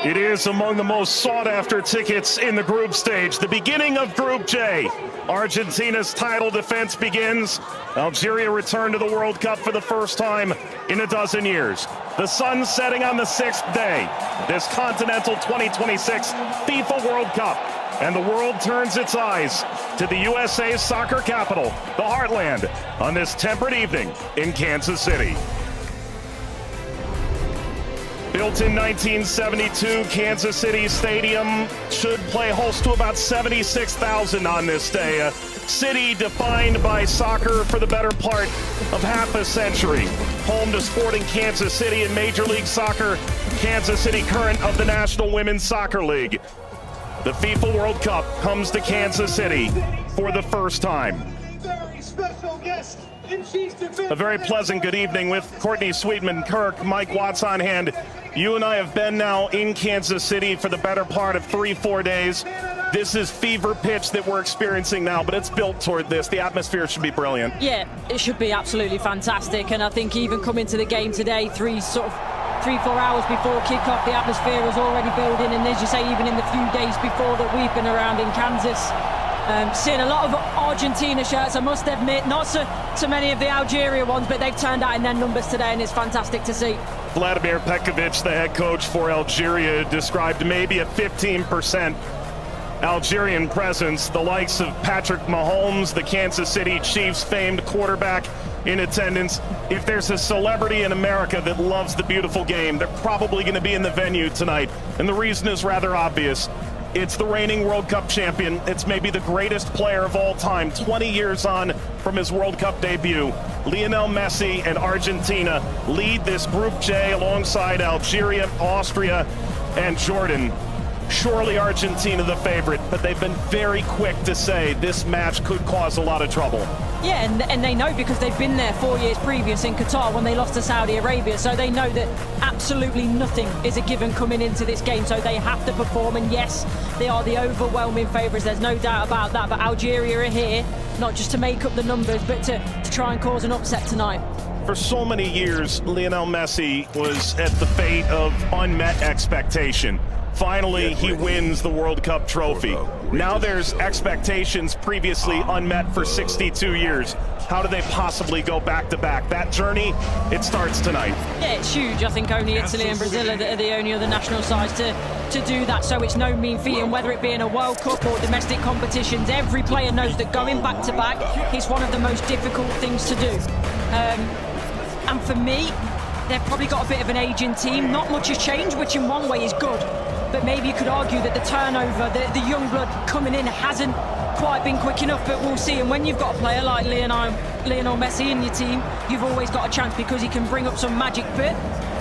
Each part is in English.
It is among the most sought-after tickets in the group stage. The beginning of Group J. Argentina's title defense begins. Algeria returned to the World Cup for the first time in a dozen years. The sun setting on the 6th day. This Continental 2026 FIFA World Cup. And the world turns its eyes to the USA's soccer capital, the Heartland, on this temperate evening in Kansas City. Built in 1972, Kansas City Stadium should play host to about 76,000 on this day. A city defined by soccer for the better part of half a century. Home to Sporting Kansas City in Major League Soccer, Kansas City Current of the National Women's Soccer League. The FIFA World Cup comes to Kansas City for the first time. A very pleasant good evening with Courtney Sweetman-Kirk, Mike Watts on hand. You and I have been now in Kansas City for the better part of 3-4 days. This is fever pitch that we're experiencing now, but it's built toward this. The atmosphere should be brilliant. Yeah, it should be absolutely fantastic. And I think even coming to the game today, 3-4 hours before kickoff, the atmosphere was already building. And as you say, even in the few days before that we've been around in Kansas, seeing a lot of Argentina shirts, I must admit, not so many of the Algeria ones, but they've turned out in their numbers today, and it's fantastic to see. Vladimir Petkovic, the head coach for Algeria, described maybe a 15% Algerian presence. The likes of Patrick Mahomes, the Kansas City Chiefs famed quarterback, in attendance. If there's a celebrity in America that loves the beautiful game, they're probably going to be in the venue tonight. And the reason is rather obvious. It's the reigning World Cup champion. It's maybe the greatest player of all time, 20 years on from his World Cup debut. Lionel Messi and Argentina lead this Group J alongside Algeria, Austria, and Jordan. Surely Argentina the favorite, but they've been very quick to say this match could cause a lot of trouble. Yeah, and they know because they've been there 4 years previous in Qatar when they lost to Saudi Arabia, so they know that absolutely nothing is a given coming into this game, so they have to perform. And yes, they are the overwhelming favourites, there's no doubt about that, but Algeria are here not just to make up the numbers, but to try and cause an upset tonight. For so many years, Lionel Messi was at the fate of unmet expectation. Finally, he wins the World Cup trophy. Now there's expectations previously unmet for 62 years. How do they possibly go back-to-back? That journey, it starts tonight. Yeah, it's huge. I think only Italy and Brazil are the only other national sides to do that, so it's no mean feat. And whether it be in a World Cup or domestic competitions, every player knows that going back-to-back is one of the most difficult things to do. And for me, they've probably got a bit of an aging team. Not much has changed, which in one way is good. But maybe you could argue that the turnover, the young blood coming in hasn't quite been quick enough, but we'll see. And when you've got a player like Lionel Messi in your team, you've always got a chance because he can bring up some magic. But,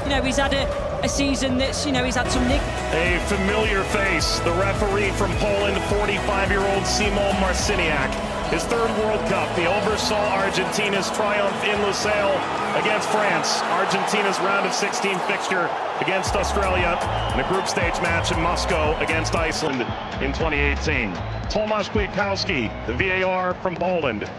you know, he's had a season that's, you know, he's had some nick. A familiar face, the referee from Poland, 45-year-old Szymon Marciniak. His third World Cup, he oversaw Argentina's triumph in Lusail against France. Argentina's round of 16 fixture against Australia in a group stage match in Moscow against Iceland in 2018. Tomasz Kwiatkowski, the VAR from Poland.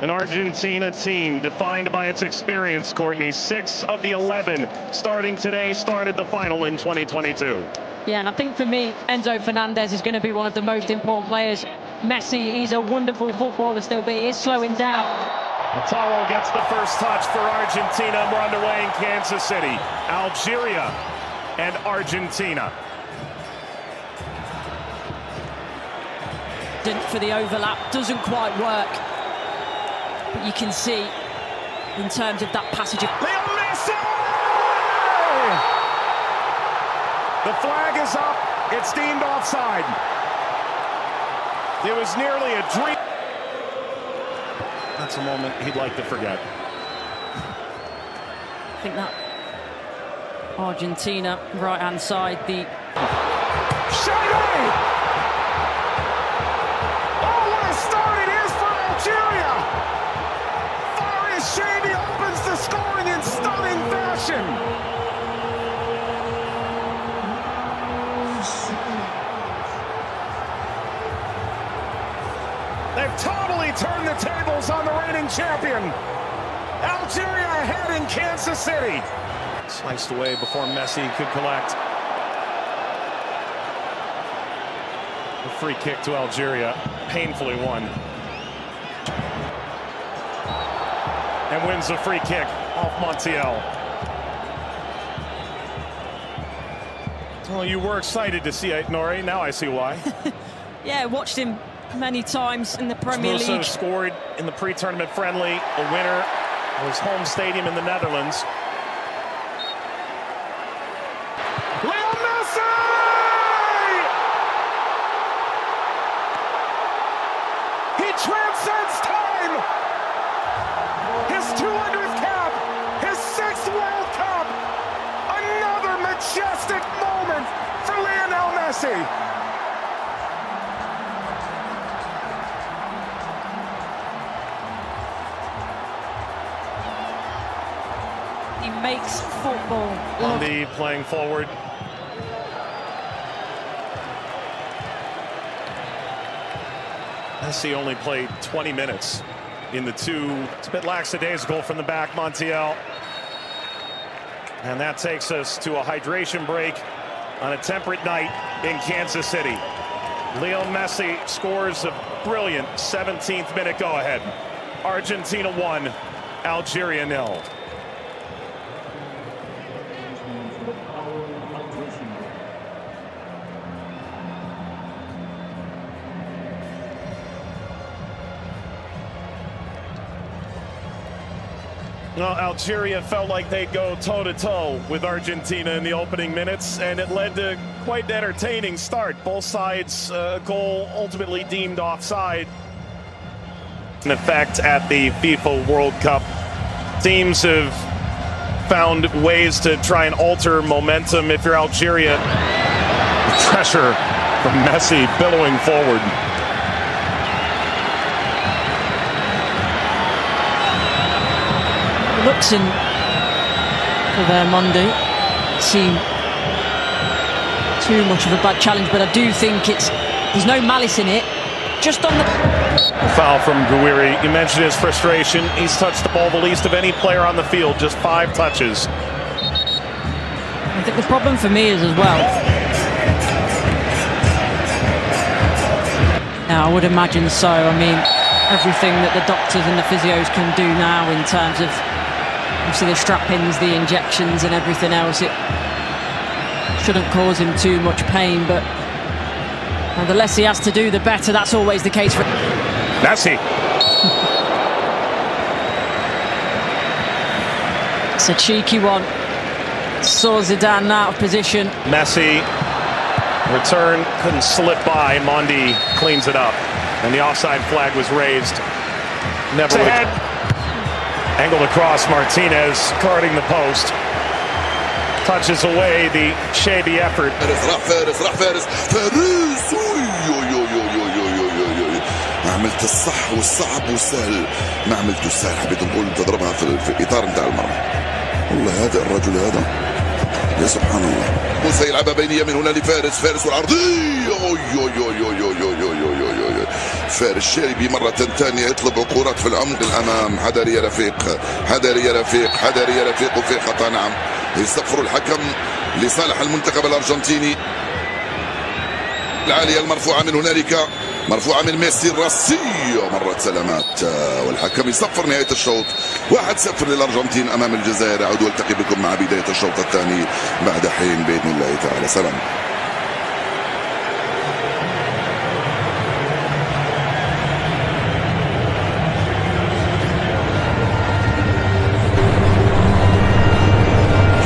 An Argentina team defined by its experience, Courtney. 6 of the 11 starting today started the final in 2022. Yeah, and I think for me, Enzo Fernandez is going to be one of the most important players. Messi, he's a wonderful footballer still, but he is slowing down. Lautaro gets the first touch for Argentina. We're underway in Kansas City. Algeria and Argentina. For the overlap, doesn't quite work. But you can see, in terms of that passage of... Lionel Messi! The flag is up. It's deemed offside. It was nearly a dream. That's a moment he'd like to forget. I think that Argentina, right-hand side, the... Shady! Oh, what a start it is for Algeria! Shady opens the scoring in stunning fashion. They've totally turned the tables on the reigning champion. Algeria ahead in Kansas City. Sliced away before Messi could collect. A free kick to Algeria, painfully won. And wins a free kick off Montiel. Well, you were excited to see it, Nori. Now I see why. Yeah, watched him many times in the Premier League. Also scored in the pre-tournament friendly, a winner of his home stadium in the Netherlands. Leo Messi! He transcends time! His 200th cap, his 6th World Cup, another majestic moment for Lionel Messi. He makes football. Andy playing forward. Messi only played 20 minutes in the two. It's a bit lackadaisical from the back, Montiel. And that takes us to a hydration break on a temperate night in Kansas City. Leo Messi scores a brilliant 17th minute go-ahead. Argentina 1, Algeria 0. Well, Algeria felt like they'd go toe-to-toe with Argentina in the opening minutes, and it led to quite an entertaining start. Both sides, goal ultimately deemed offside. In effect at the FIFA World Cup, teams have found ways to try and alter momentum. If you're Algeria, pressure from Messi billowing forward. Looks in for their Monday. Seem too much of a bad challenge, but I do think there's no malice in it. Just on the foul from Gouiri. You mentioned his frustration. He's touched the ball the least of any player on the field, just 5 touches. I think the problem for me is as well. Now, I would imagine so. I mean, everything that the doctors and the physios can do now in terms of obviously the strap-ins, the injections and everything else, it shouldn't cause him too much pain, but the less he has to do, the better. That's always the case for Messi. It's a cheeky one. Saw Zidane out of position. Messi, return, couldn't slip by. Mondi cleans it up, and the offside flag was raised. Never ahead. Angled across, Martinez guarding the post. Touches away the shady effort. ما عملت الصح والصعب والسهل، ما عملت السهل، حبيت نقول تضربها في اطار نتاع المرمى. والله هذا الرجل هذا يا سبحان الله. موسى يلعبها بينيه من هنا لفارس، فارس والعرضيه. فارس شاربي مرة ثانية يطلب عقورات في العمق الأمام. حذر يا رفيق، حذر يا رفيق، حذر يا رفيق، وفي خطأ. نعم، يصفر الحكم لصالح المنتخب الأرجنتيني. العالية المرفوعة من هنالك، مرفوعة من ميسي، الراسية مرت سلامات، والحكم يصفر نهاية الشوط. 1-0 للأرجنتين أمام الجزائر. أعود والتقي بكم مع بداية الشوط الثاني بعد حين بإذن الله تعالى. سلام.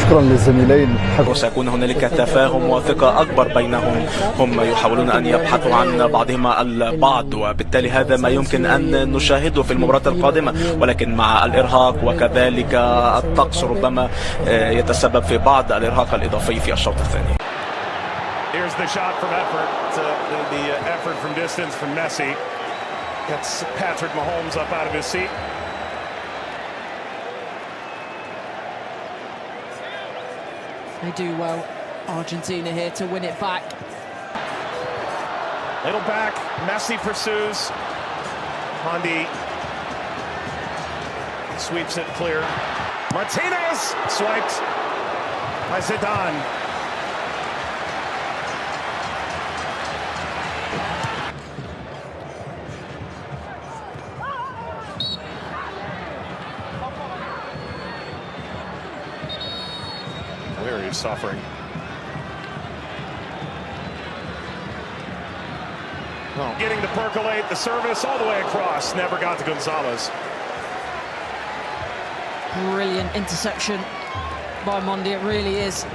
شكرا للزميلين. وسيكون هنالك تفاهم وثقة أكبر بينهم. هم يحاولون أن يبحثوا عن بعضهما البعض، وبالتالي هذا ما يمكن أن نشاهده في المباراة القادمة، ولكن مع الإرهاق وكذلك الطقس ربما يتسبب في بعض الإرهاق الإضافي في الشوط الثاني. Here's the shot from effort. The effort from distance from Messi gets Patrick Mahomes up out of his seat. They do well, Argentina here to win it back. Little back, Messi pursues. Mondi Sweeps it clear. Martinez swiped by Zidane. Where he's suffering. Oh. Getting to percolate the service all the way across. Never got to Gonzalez. Brilliant interception by Mondi, it really is.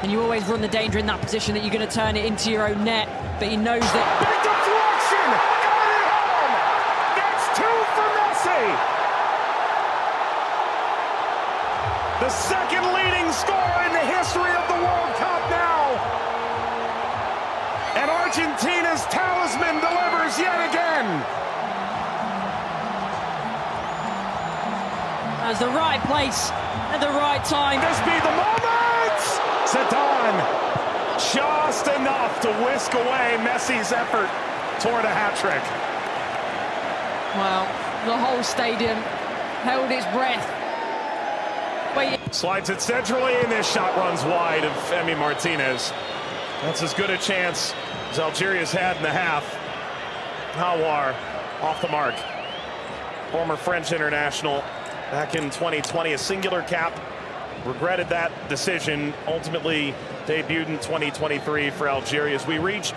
And you always run the danger in that position that you're going to turn it into your own net, but he knows that. Big deflection! Got it home! That's 2 for Messi! The second leading scorer in the history of the World Cup now! And Argentina's talisman delivers yet again! That's the right place at the right time. This be the moment! Zidane, just enough to whisk away Messi's effort toward a hat-trick. Well, the whole stadium held its breath. Slides it centrally, and this shot runs wide of Emi Martinez. That's as good a chance as Algeria's had in the half. Hawar off the mark. Former French international back in 2020, a singular cap. Regretted that decision. Ultimately debuted in 2023 for Algeria as we reach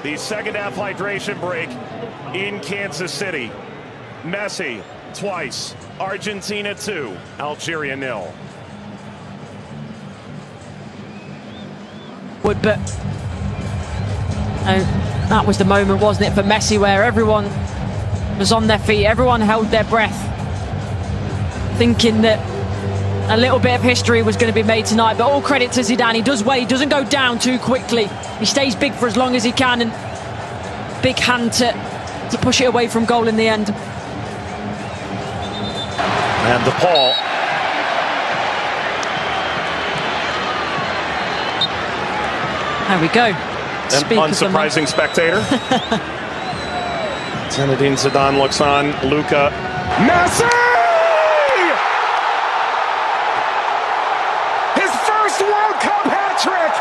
the second half hydration break in Kansas City. Messi twice. Argentina 2, Algeria 0. But that was the moment, wasn't it, for Messi, where everyone was on their feet, everyone held their breath, thinking that a little bit of history was going to be made tonight. But all credit to Zidane. He does well, he doesn't go down too quickly. He stays big for as long as he can, and big hand to push it away from goal in the end. And DePaul. There we go. An unsurprising spectator. Zinedine Zidane looks on. Luka. Messi! His first World Cup hat-trick!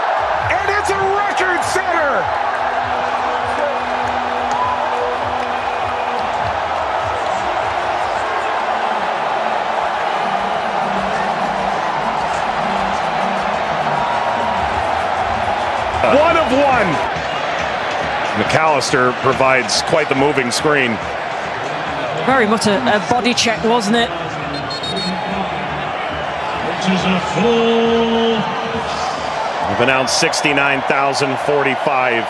And it's a record setter! One of one. McAllister provides quite the moving screen. Very much a body check, wasn't it? We've announced 69,045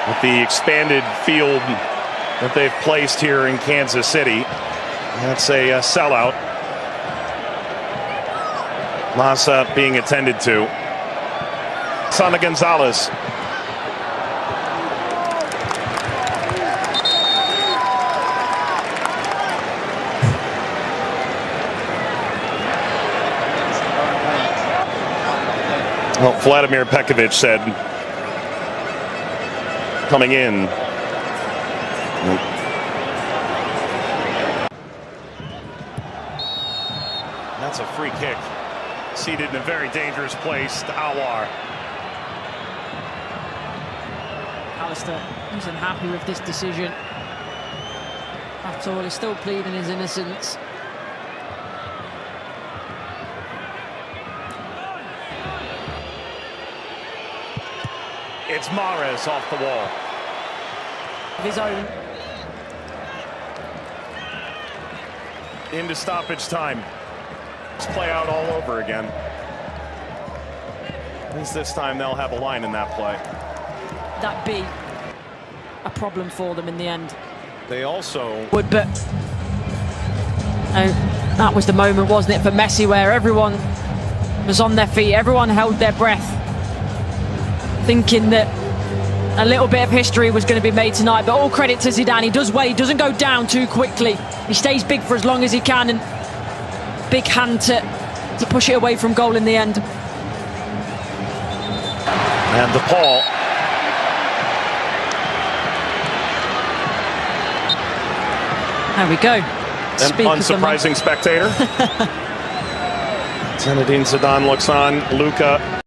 with the expanded field that they've placed here in Kansas City. That's a sellout. Massa being attended to. Sana Gonzalez. Well, Vladimir Pekovic said coming in. That's a free kick. Seated in a very dangerous place to Hawar. Alistair isn't happy with this decision at all. He's still pleading his innocence. It's Mahrez off the wall. Of his own. Into stoppage time. Let's play out all over again. At least this time they'll have a line in that play. That be a problem for them in the end. They also But that was the moment, wasn't it, for Messi, where everyone was on their feet, everyone held their breath, thinking that a little bit of history was going to be made tonight. But all credit to Zidane. He does well, he doesn't go down too quickly. He stays big for as long as he can, and big hand to push it away from goal in the end. And DePaul. There we go. speak of the unsurprising spectator. Zinedine Zidane looks on. Luka